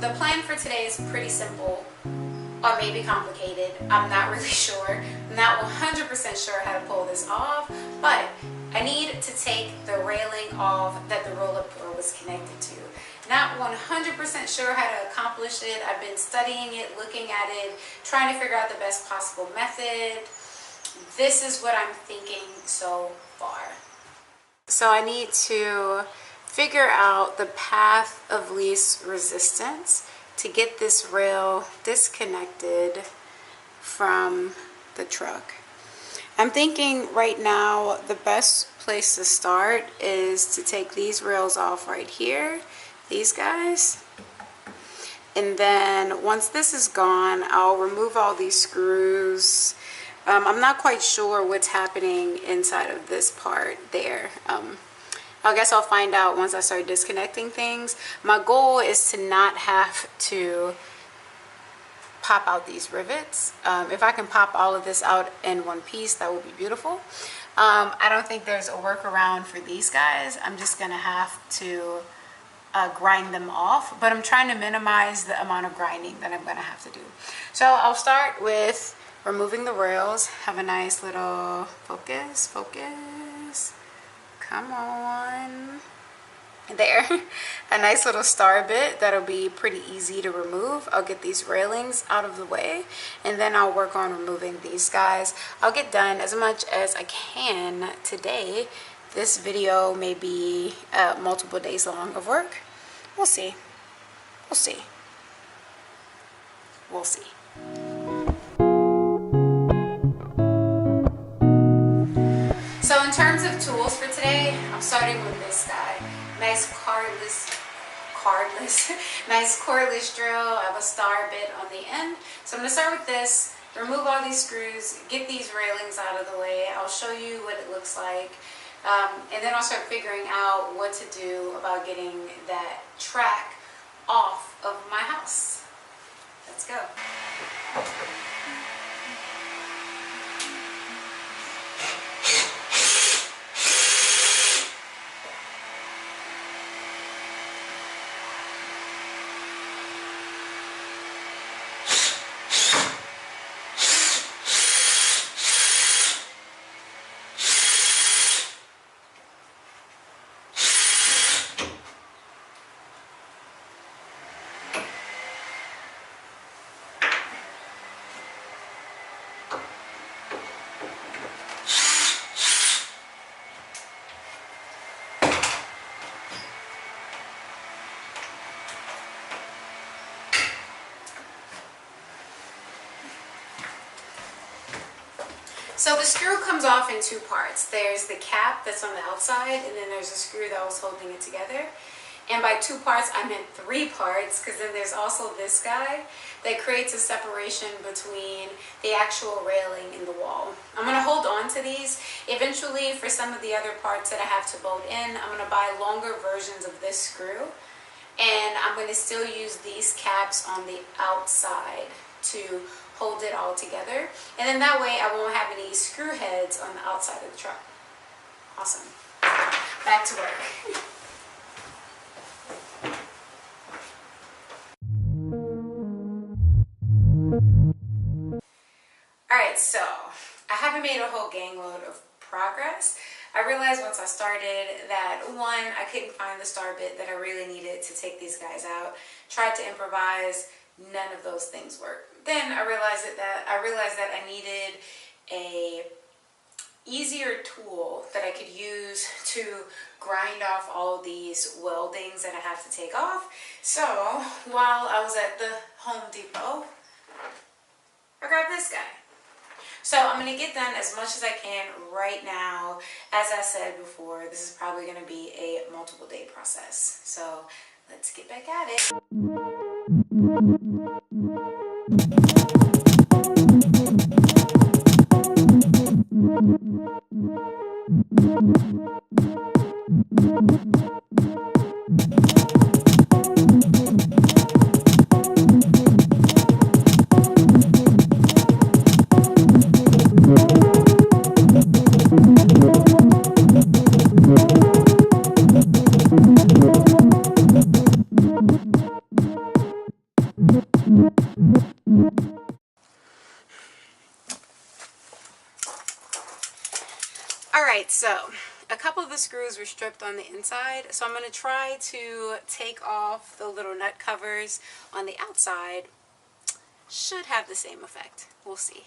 the plan for today is pretty simple, or maybe complicated. I'm not really sure. I'm not 100% sure how to pull this off, but I need to take the railing off that the roll-up door was connected to. Not 100% sure how to accomplish it. I've been studying it, looking at it, trying to figure out the best possible method. This is what I'm thinking so far. So I need to figure out the path of least resistance to get this rail disconnected from the truck. I'm thinking right now the best place to start is to take these rails off right here, these guys. And then once this is gone, I'll remove all these screws. I'm not quite sure what's happening inside of this part there. I guess I'll find out once I start disconnecting things. My goal is to not have to pop out these rivets. If I can pop all of this out in one piece, that would be beautiful. I don't think there's a workaround for these guys. I'm just gonna have to grind them off, but I'm trying to minimize the amount of grinding that I'm gonna have to do. So I'll start with removing the rails. Have a nice little focus. Come on. There. A nice little star bit that'll be pretty easy to remove. I'll get these railings out of the way and then I'll work on removing these guys. I'll get done as much as I can today. This video may be multiple days long of work. We'll see. We'll see. We'll see. So in terms of tools for today, I'm starting with this guy. Nice nice cordless drill. I have a star bit on the end. So I'm gonna start with this, remove all these screws, get these railings out of the way. I'll show you what it looks like. And then I'll start figuring out what to do about getting that track off of my house. Let's go. So the screw comes off in two parts. There's the cap that's on the outside, and then there's a screw that was holding it together. And by two parts, I meant three parts, because then there's also this guy that creates a separation between the actual railing and the wall. I'm going to hold on to these. Eventually, for some of the other parts that I have to bolt in, I'm going to buy longer versions of this screw. And I'm going to still use these caps on the outside to hold it all together, and then that way I won't have any screw heads on the outside of the truck. Awesome. Back to work. Alright, so I haven't made a whole gangload of progress. I realized once I started that one, I couldn't find the star bit that I really needed to take these guys out. Tried to improvise, none of those things worked. Then I realized that I needed a easier tool that I could use to grind off all of these weldings that I have to take off. So while I was at the Home Depot, I grabbed this guy. So I'm going to get done as much as I can right now. As I said before, this is probably going to be a multiple day process. So let's get back at it. screws were stripped on the inside, so I'm going to try to take off the little nut covers on the outside. Should have the same effect. We'll see.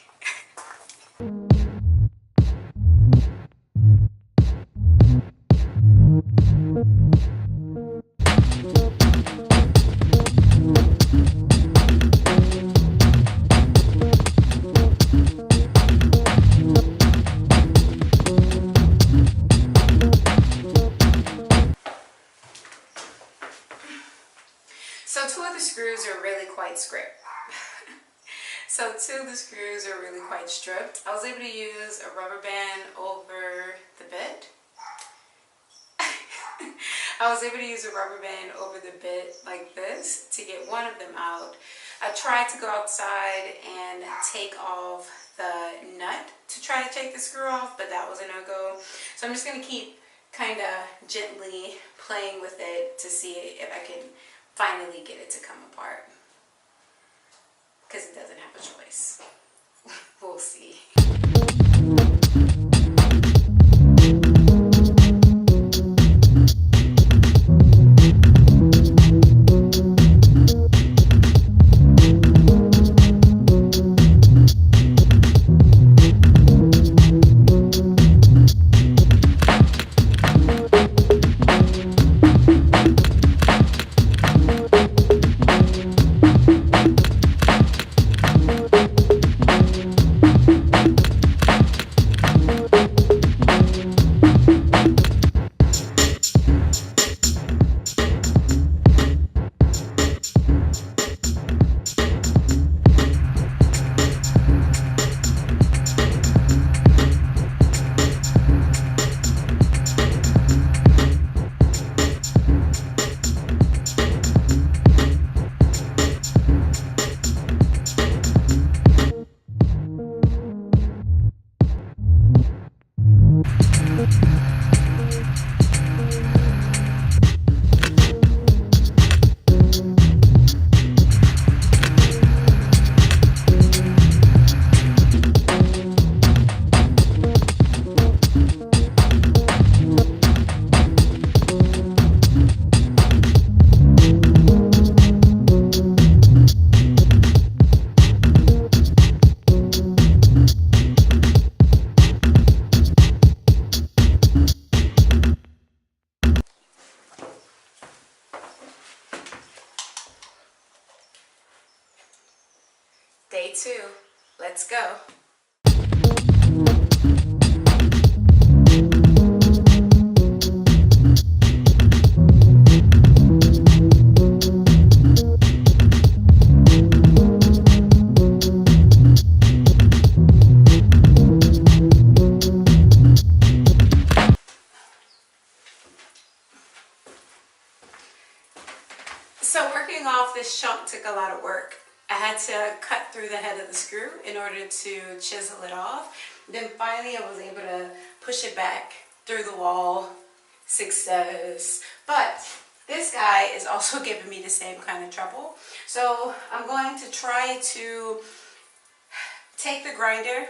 So two of the screws are really quite stripped. I was able to use a rubber band over the bit. Like this to get one of them out. I tried to go outside and take off the nut to try to take the screw off, but that was a no-go. So I'm just going to keep kind of gently playing with it to see if I can finally get it to come apart, because it doesn't have a choice. We'll see. Day 2, let's go. So working off this chunk took a lot of work. I had to cut through the head of the screw in order to chisel it off. Then finally I was able to push it back through the wall. Success. But this guy is also giving me the same kind of trouble. So I'm going to try to take the grinder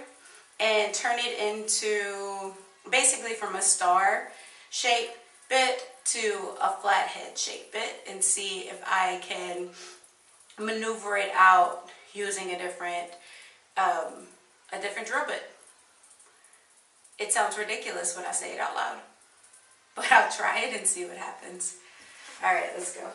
and turn it into basically from a star shape bit to a flathead shape bit and see if I can maneuver it out using a different drill bit. It sounds ridiculous when I say it out loud, but I'll try it and see what happens. All right, let's go.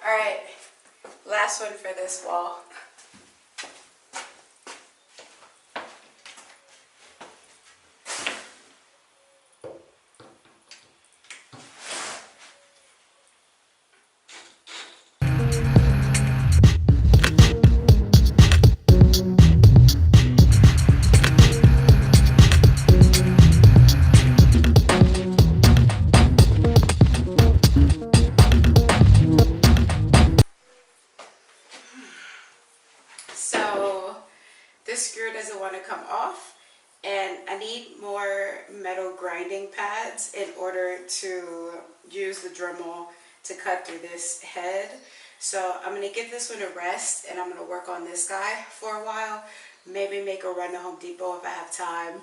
Alright, last one for this wall. come off, and I need more metal grinding pads in order to use the Dremel to cut through this head. So I'm going to give this one a rest, and I'm going to work on this guy for a while. Maybe make a run to Home Depot if I have time,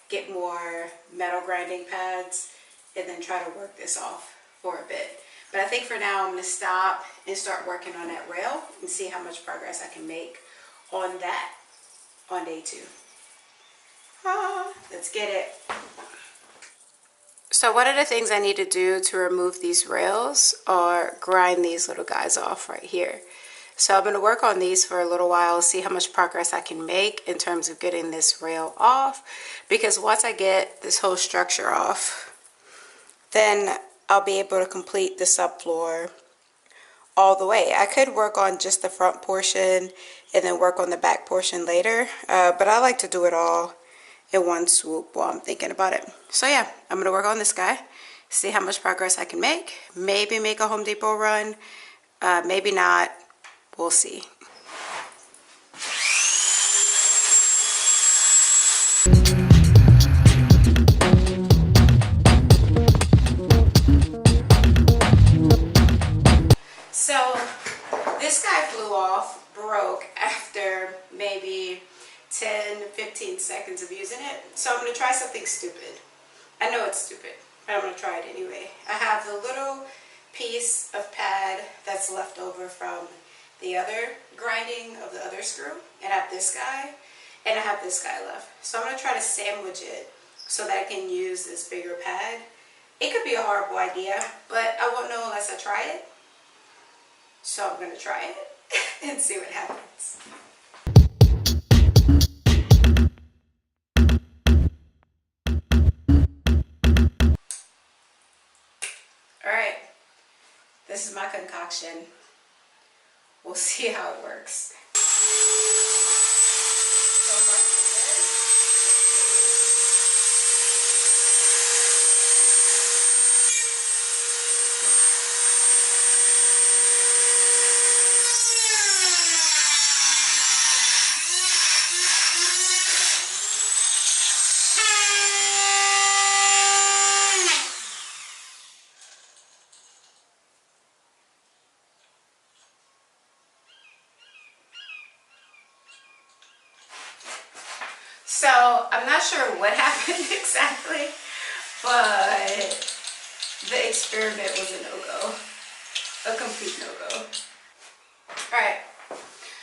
get more metal grinding pads, and then try to work this off for a bit. But I think for now I'm going to stop and start working on that rail and see how much progress I can make on that on day 2. Let's get it. So one of the things I need to do to remove these rails are grind these little guys off right here. So I'm going to work on these for a little while, see how much progress I can make in terms of getting this rail off, because once I get this whole structure off, then I'll be able to complete the subfloor all the way. I could work on just the front portion and then work on the back portion later, but I like to do it all in one swoop while I'm thinking about it. So yeah, I'm gonna work on this guy, see how much progress I can make, maybe make a Home Depot run, maybe not, we'll see. So this guy flew off, broke after maybe 10-15 seconds of using it. So I'm going to try something stupid. I know it's stupid, but I'm going to try it anyway. I have the little piece of pad that's left over from the other grinding of the other screw, and I have this guy, and I have this guy left. So I'm going to try to sandwich it so that I can use this bigger pad. It could be a horrible idea, but I won't know unless I try it. So I'm going to try it and see what happens. Alright, this is my concoction. We'll see how it works. So far, so good. So I'm not sure what happened exactly, but the experiment was a no-go, a complete no-go. Alright,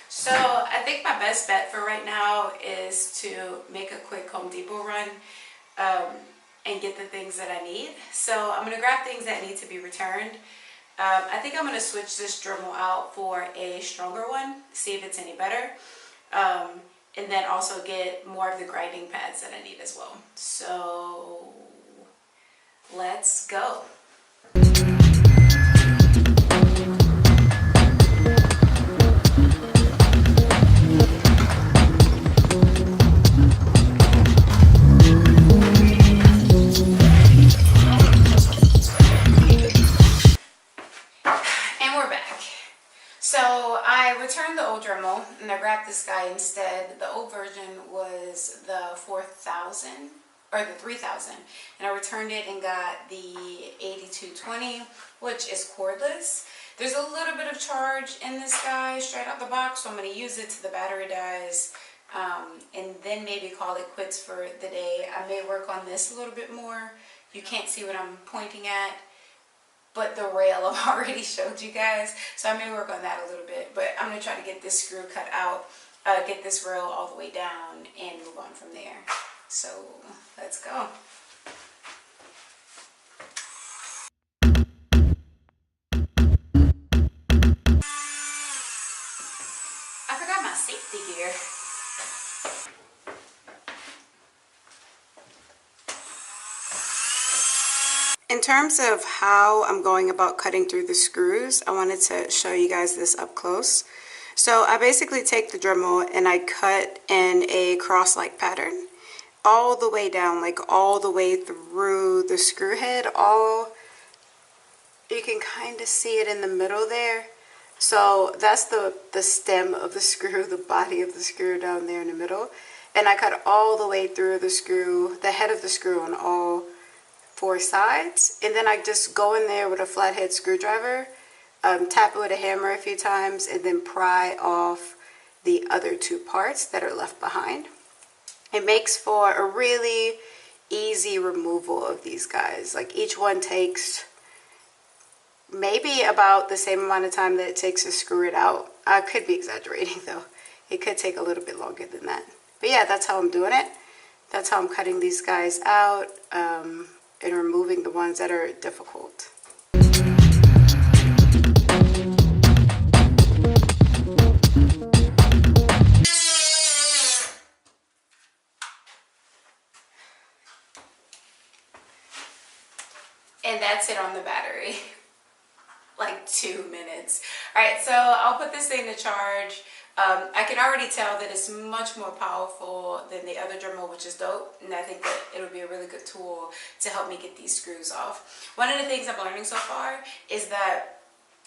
so I think my best bet for right now is to make a quick Home Depot run and get the things that I need. So I'm going to grab things that need to be returned. I think I'm going to switch this Dremel out for a stronger one, see if it's any better. And then also get more of the grinding pads that I need as well. So let's go. And we're back. So I returned the old Dremel and I grabbed this guy instead. The old version was the 4000 or the 3000, and I returned it and got the 8220, which is cordless. There's a little bit of charge in this guy straight out the box, so I'm going to use it till the battery dies, and then maybe call it quits for the day. I may work on this a little bit more. You can't see what I'm pointing at, but the rail I've already showed you guys, so I may work on that a little bit. But I'm going to try to get this screw cut out, get this rail all the way down, and move on from there. So let's go. I forgot my safety gear. In terms of how I'm going about cutting through the screws, I wanted to show you guys this up close. So I basically take the Dremel and I cut in a cross-like pattern all the way down, like all the way through the screw head. You can kind of see it in the middle there. So that's the stem of the screw, the body of the screw down there in the middle. and I cut all the way through the screw, the head of the screw on all 4 sides. And then I just go in there with a flathead screwdriver, tap it with a hammer a few times, and then pry off the other 2 parts that are left behind. It makes for a really easy removal of these guys. Like, each one takes maybe about the same amount of time that it takes to screw it out. I could be exaggerating though. It could take a little bit longer than that. But yeah, that's how I'm doing it. That's how I'm cutting these guys out, and removing the ones that are difficult. And that's it on the battery. Like 2 minutes. Alright, so I'll put this thing to charge. I can already tell that it's much more powerful than the other Dremel, which is dope, and I think that it'll be a really good tool to help me get these screws off. One of the things I'm learning so far is that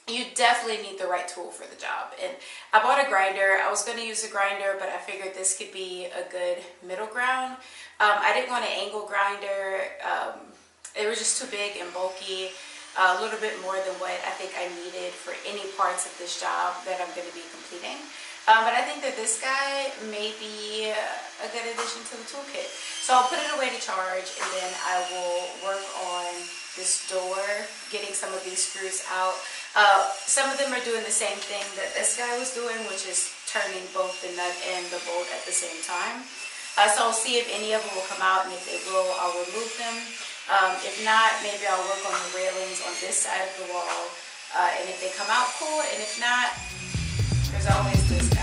you definitely need the right tool for the job. And I bought a grinder. I was going to use a grinder, but I figured this could be a good middle ground. I didn't want an angle grinder. It was just too big and bulky. A little bit more than what I think I needed for any parts of this job that I'm going to be completing. But I think that this guy may be a good addition to the toolkit. So I'll put it away to charge, and then I will work on this door, getting some of these screws out. Some of them are doing the same thing that this guy was doing, which is turning both the nut and the bolt at the same time. So I'll see if any of them will come out, and if they will, I'll remove them. If not, maybe I'll work on the railings on this side of the wall, and if they come out, cool, and if not, there's always this guy.